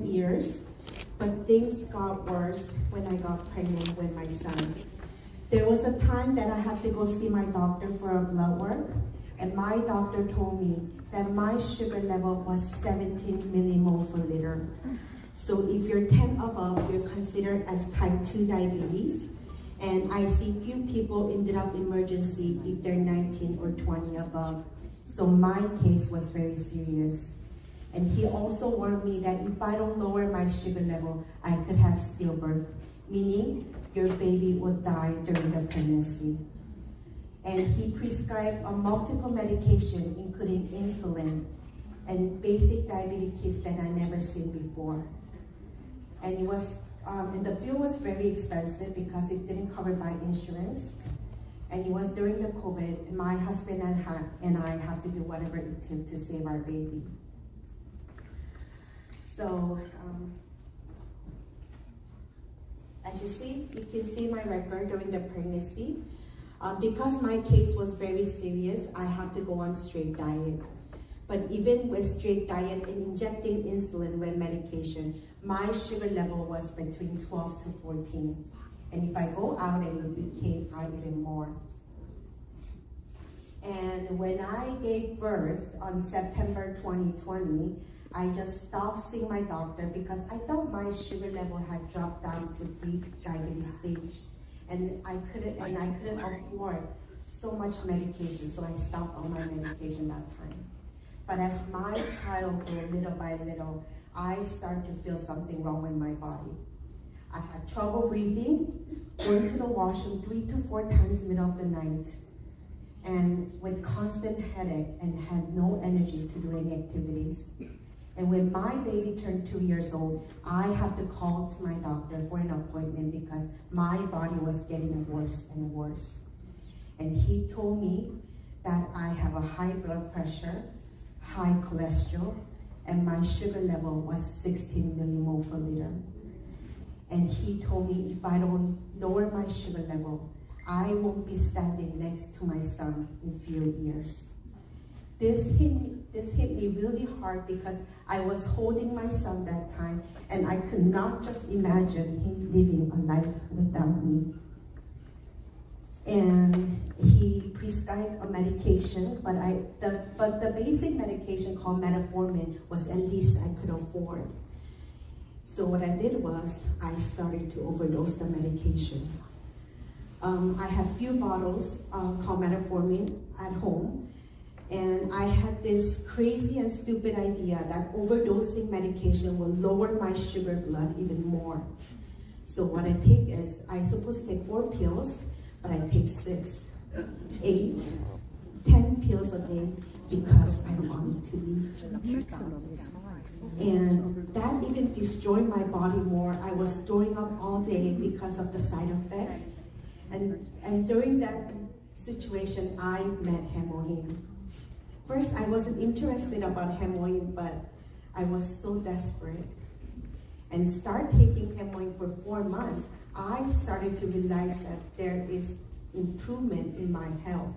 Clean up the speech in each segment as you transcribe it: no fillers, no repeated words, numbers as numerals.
years, but things got worse when I got pregnant with my son. There was a time that I had to go see my doctor for a blood work, and my doctor told me that my sugar level was 17 millimole per liter. So if you're 10 above, you're considered as type 2 diabetes. And I see few people ended up emergency if they're 19 or 20 above. So my case was very serious. And he also warned me that if I don't lower my sugar level, I could have stillbirth, meaning your baby would die during the pregnancy. And he prescribed a multiple medication, including insulin and basic diabetes kits that I never seen before. And it was, and the bill was very expensive because it didn't cover by insurance. And it was during the COVID, and my husband and I have to do whatever it took to save our baby. So, as you see, you can see my record during the pregnancy. Because my case was very serious, I had to go on straight diet. But even with straight diet and injecting insulin with medication, my sugar level was between 12 to 14. And if I go out, it became even more. And when I gave birth on September 2020, I just stopped seeing my doctor because I thought my sugar level had dropped down to pre-diabetes stage. And I couldn't afford so much medication, so I stopped all my medication that time. But as my child grew little by little, I started to feel something wrong with my body. I had trouble breathing, going to the washroom 3 to 4 times in the middle of the night, and with constant headache and had no energy to do any activities. And when my baby turned 2 years old, I had to call to my doctor for an appointment because my body was getting worse and worse. And he told me that I have a high blood pressure, high cholesterol, and my sugar level was 16 millimole per liter. And he told me if I don't lower my sugar level, I won't be standing next to my son in few years. This hit me really hard because I was holding my son that time, and I could not just imagine him living a life without me. And he prescribed a medication, but the basic medication called metformin was at least I could afford. So what I did was I started to overdose the medication. I have few bottles called metformin at home. And I had this crazy and stupid idea that overdosing medication will lower my sugar blood even more. So what I take is, I'm supposed to take 4 pills, but I take 6, 8, 10 pills a day because I don't want it to leave. And that even destroyed my body more. I was throwing up all day because of the side effect. And during that situation, I met HemoHIM. First, I wasn't interested about HemoHIM, but I was so desperate. And start taking HemoHIM for 4 months, I started to realize that there is improvement in my health.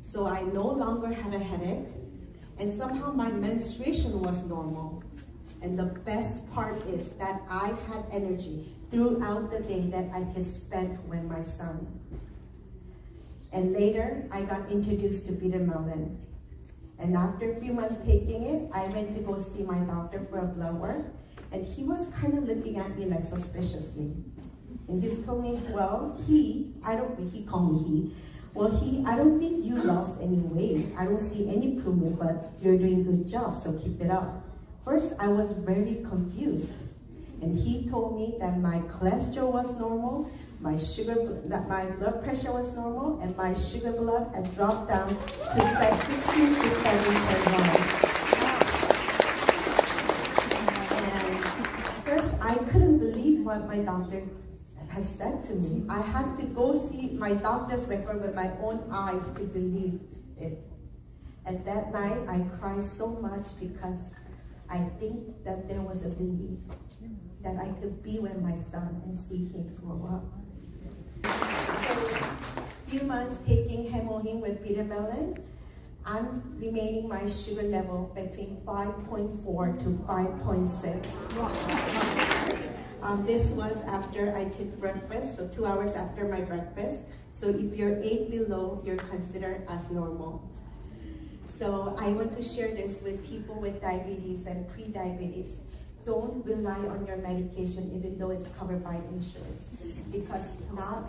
So I no longer had a headache, and somehow my menstruation was normal. And the best part is that I had energy throughout the day that I could spend with my son. And later, I got introduced to bitter melon. And after a few months taking it, I went to go see my doctor for a blood work, and he was kind of looking at me like suspiciously. And he told me, well, he called me he. Well, I don't think you lost any weight. I don't see any improvement, but you're doing a good job, so keep it up. First, I was very confused. And he told me that my cholesterol was normal, that my blood pressure was normal, and my sugar blood had dropped down to 16 to 7.1. And first, I couldn't believe what my doctor had said to me. I had to go see my doctor's record with my own eyes to believe it. And that night, I cried so much because I think that there was a belief that I could be with my son and see him grow up. So, few months taking HemoHIM with bitter melon, I'm remaining my sugar level between 5.4 to 5.6. This was after I took breakfast, so 2 hours after my breakfast. So if you're 8 below, you're considered as normal. So I want to share this with people with diabetes and pre-diabetes. Don't rely on your medication even though it's covered by insurance. Because not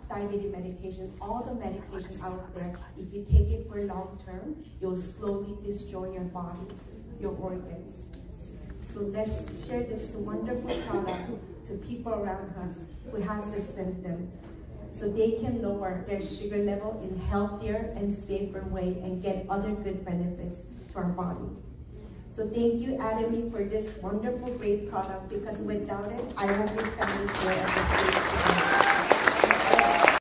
diabetes medication, all the medication out there, if you take it for long term, you'll slowly destroy your bodies, your organs. So let's share this wonderful product to people around us who has this symptom, so they can lower their sugar level in healthier and safer way and get other good benefits to our body. So thank you, Adamy, for this wonderful, great product, because without it, I won't be standing here at the stage today.